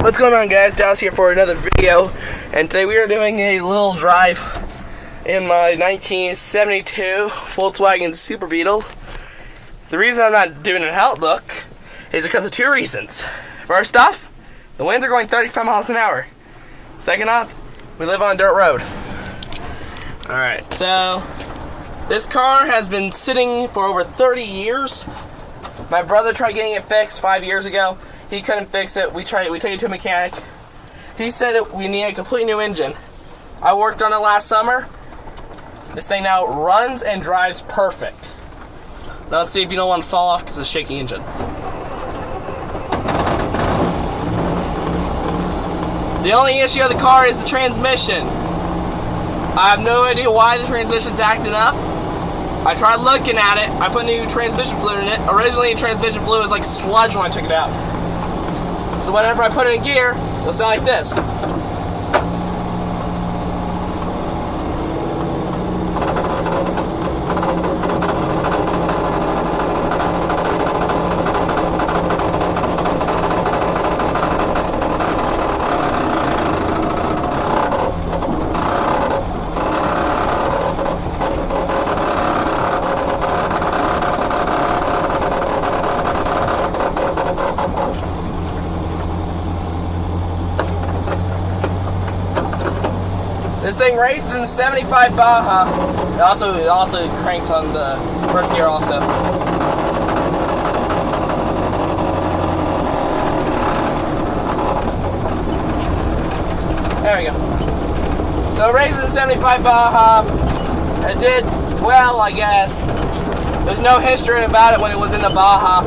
What's going on, guys? Dallas here for another video, and today we are doing a little drive in my 1972 Volkswagen Super Beetle. The reason I'm not doing an outlook is because of two reasons. First off, the winds are going 35 miles an hour. Second off, we live on a dirt road. Alright, so this car has been sitting for over 30 years. My brother tried getting it fixed 5 years ago. He couldn't fix it. We took it to a mechanic. He said we need a complete new engine. I worked on it last summer. This thing now runs and drives perfect. Now let's see if you don't want to fall off because of a shaky engine. The only issue of the car is the transmission. I have no idea why the transmission's acting up. I tried looking at it. I put new transmission fluid in it. Originally, the transmission fluid was like sludge when I took it out. So whenever I put it in gear, it'll sound like this. This thing raced in 75 Baja. It also cranks on the first gear also. There we go. So it raced in 75 Baja. It did well, I guess. There's no history about it when it was in the Baja.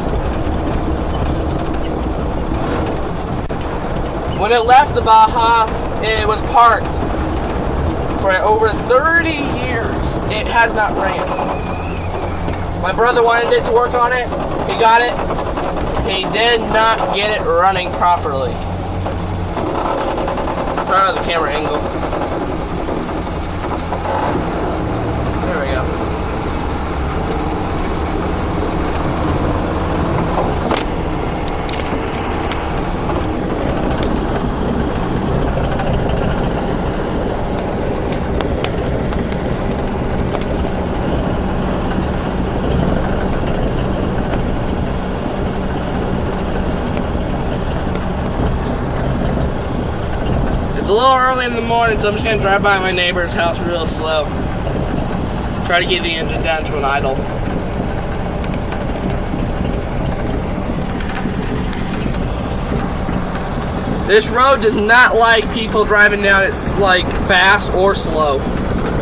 When it left the Baja, it was parked. For over 30 years, it has not ran. My brother wanted it to work on it. He got it. He did not get it running properly. Sorry about the camera angle. There we go. It's a little early in the morning, so I'm just going to drive by my neighbor's house real slow. Try to get the engine down to an idle. This road does not like people driving down it like fast or slow.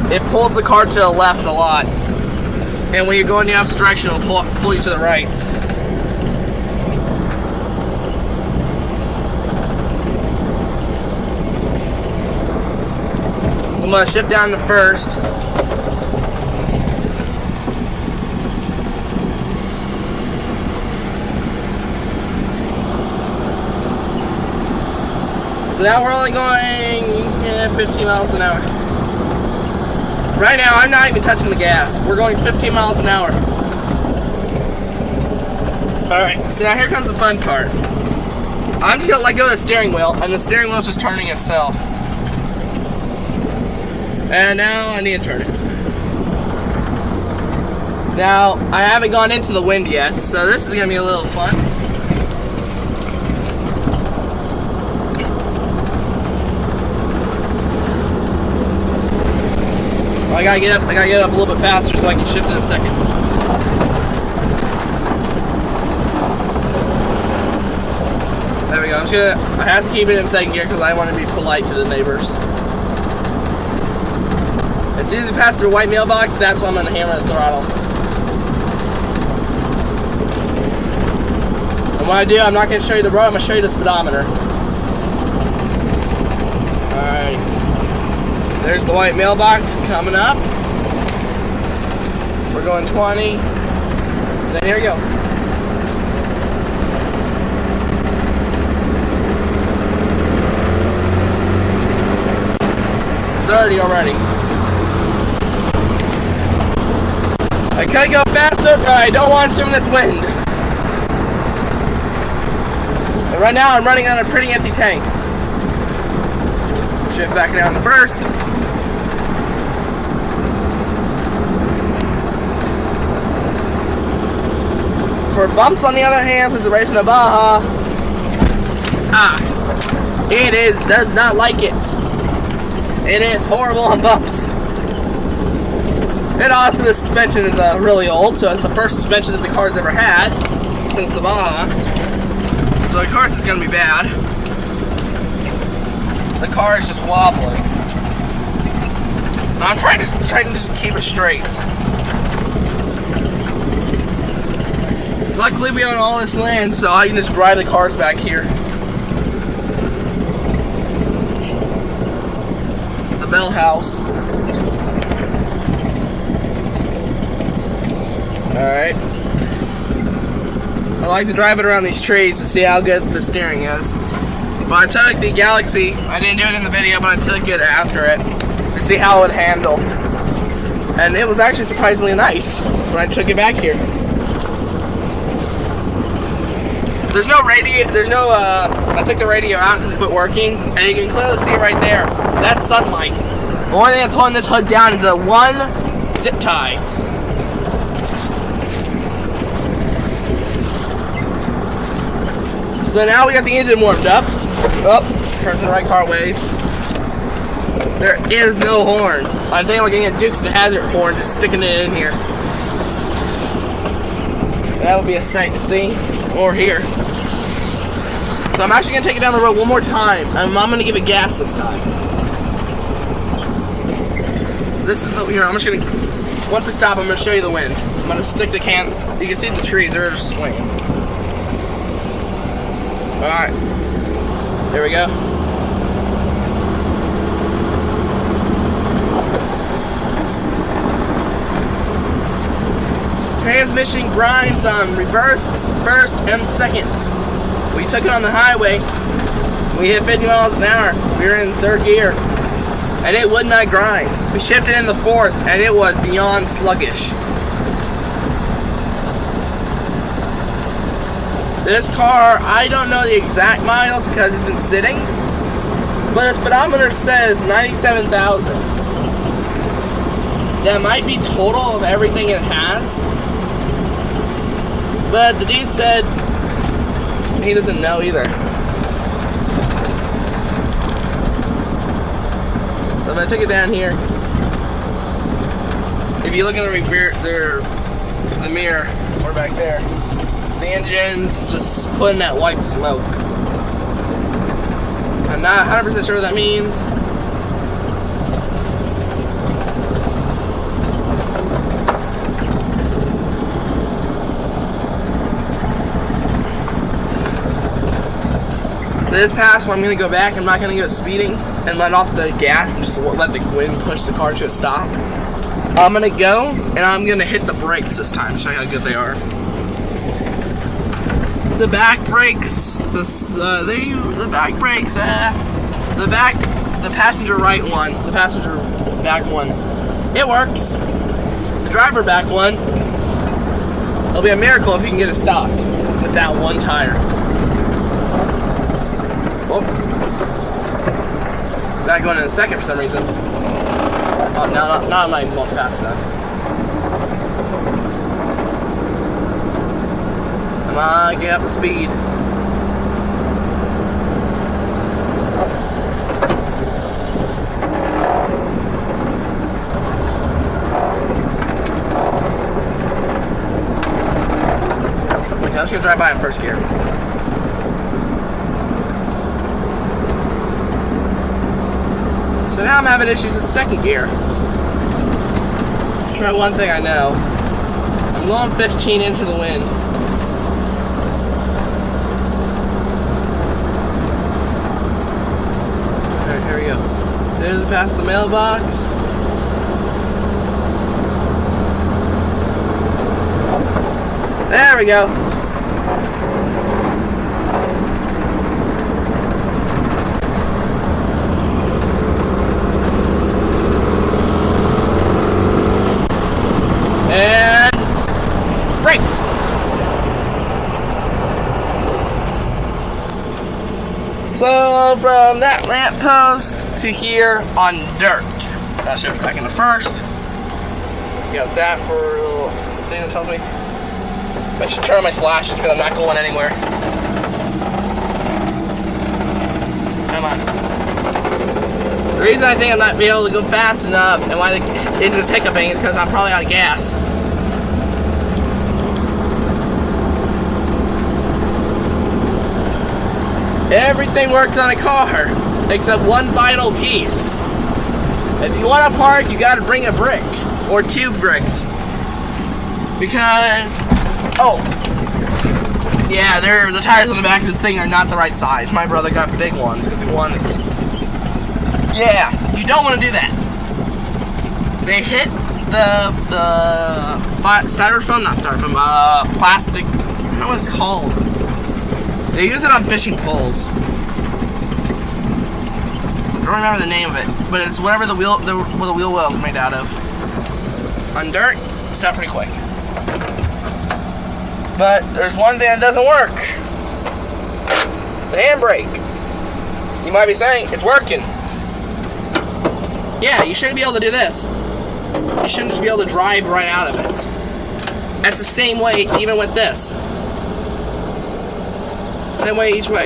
It pulls the car to the left a lot. And when you're going the opposite direction, it'll pull you to the right. So I'm going to shift down to first. So now we're only going 15 miles an hour. Right now I'm not even touching the gas. We're going 15 miles an hour. Alright, so now here comes the fun part. I'm just going to let go of the steering wheel, and the steering wheel is just turning itself. And now I need to turn it. Now, I haven't gone into the wind yet, so this is going to be a little fun. Well, I gotta get up a little bit faster so I can shift in a second. There we go. I have to keep it in second gear because I want to be polite to the neighbors. As soon as you pass through a white mailbox, that's when I'm going to hammer the throttle. And what I do, I'm not going to show you the road, I'm going to show you the speedometer. Alright. There's the white mailbox coming up. We're going 20. Then here we go. $30 already. I could go faster, but I don't want to in this wind. And right now I'm running on a pretty empty tank. Shift back down to first. For bumps, on the other hand, is a race in the Baja. It does not like it. It is horrible on bumps. And also the suspension is really old, so it's the first suspension that the car's ever had since the Baja. So of course it's gonna be bad. The car is just wobbling. I'm trying to just keep it straight. Luckily we own all this land, so I can just drive the cars back here. The Bell House. Alright. I like to drive it around these trees to see how good the steering is. But I took the Galaxy, I didn't do it in the video, but I took it after it to see how it would handle. And it was actually surprisingly nice when I took it back here. There's no radio, I took the radio out because it quit working, and you can clearly see it right there. That's sunlight. The only thing that's holding this hood down is a one zip tie. So now we got the engine warmed up. Oh, turns to the right car wave. There is no horn. I think I'm getting a Dukes of Hazzard horn, just sticking it in here. That would be a sight to see, or hear. So I'm actually gonna take it down the road one more time, and I'm gonna give it gas this time. This is the, here, I'm just gonna, once we stop, I'm gonna show you the wind. I'm gonna stick the can, you can see the trees, they're just swinging. Alright, there we go. Transmission grinds on reverse, first, and second. We took it on the highway. We hit 50 miles an hour. We were in third gear. And it would not grind. We shifted in the fourth, and it was beyond sluggish. This car, I don't know the exact miles because it's been sitting, but its speedometer says 97,000. That might be total of everything it has, but the dude said he doesn't know either. So I'm gonna take it down here. If you look in the mirror, we're back there. The engine's just putting that white smoke. I'm not 100% sure what that means. So this past one, I'm going to go back. I'm not going to go speeding and let off the gas and just let the wind push the car to a stop. I'm going to go and I'm going to hit the brakes this time. Show you how good they are. The back brakes, the passenger right one, the passenger back one, it works. The driver back one, it'll be a miracle if you can get it stopped with that one tire. Oh, that going in a second for some reason. Oh, now I'm not even going fast enough. Come on, get up to speed. Okay, I'm just gonna drive by in first gear. So now I'm having issues with second gear. Try one thing I know. I'm going 15 into the wind. Alright, here we go. As soon as I pass the mailbox. There we go. And brakes. So from that lamppost to here on dirt. I'll shift back into first. Got that for a little thing that tells me I should turn on my flashes because I'm not going anywhere. Come on. The reason I think I'm not being able to go fast enough and why the engine's hiccuping is because I'm probably out of gas. Everything works on a car except one vital piece. If you want to park, you got to bring a brick or 2 bricks. Because, yeah, the tires on the back of this thing are not the right size. My brother got big ones because he wanted it. Yeah, you don't want to do that. They hit the styrofoam, not styrofoam, plastic, I don't know what it's called. They use it on fishing poles. I don't remember the name of it, but it's whatever the wheel well is made out of. On dirt, it's not pretty quick. But there's one thing that doesn't work. The handbrake. You might be saying, it's working. Yeah, you shouldn't be able to do this. You shouldn't just be able to drive right out of it. That's the same way even with this. Same way each way.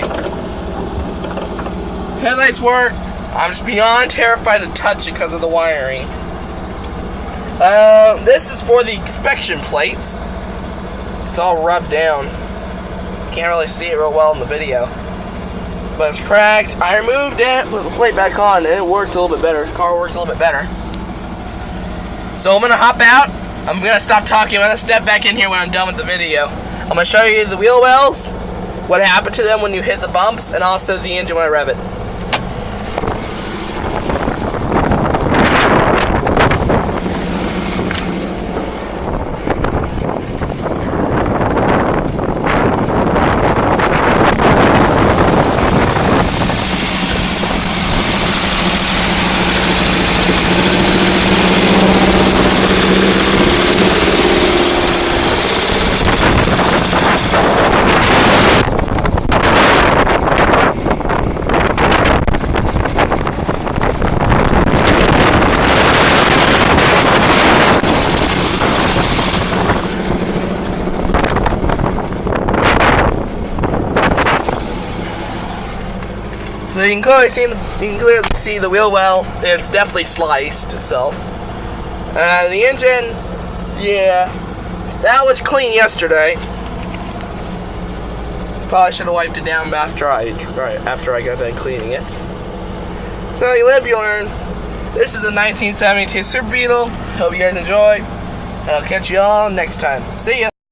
Headlights work. I'm just beyond terrified to touch it because of the wiring. This is for the inspection plates. It's all rubbed down. Can't really see it real well in the video. But it's cracked. I removed it, put the plate back on, and it worked a little bit better. The car works a little bit better. So I'm gonna hop out. I'm gonna stop talking. I'm gonna step back in here when I'm done with the video. I'm gonna show you the wheel wells, what happened to them when you hit the bumps, and also the engine when I rev it. So you can clearly see the wheel well. It's definitely sliced itself. The engine, yeah, that was clean yesterday. Probably should have wiped it down after I got done cleaning it. So you live, you learn. This is the 1972 Super Beetle. Hope you guys enjoy. And I'll catch you all next time. See ya.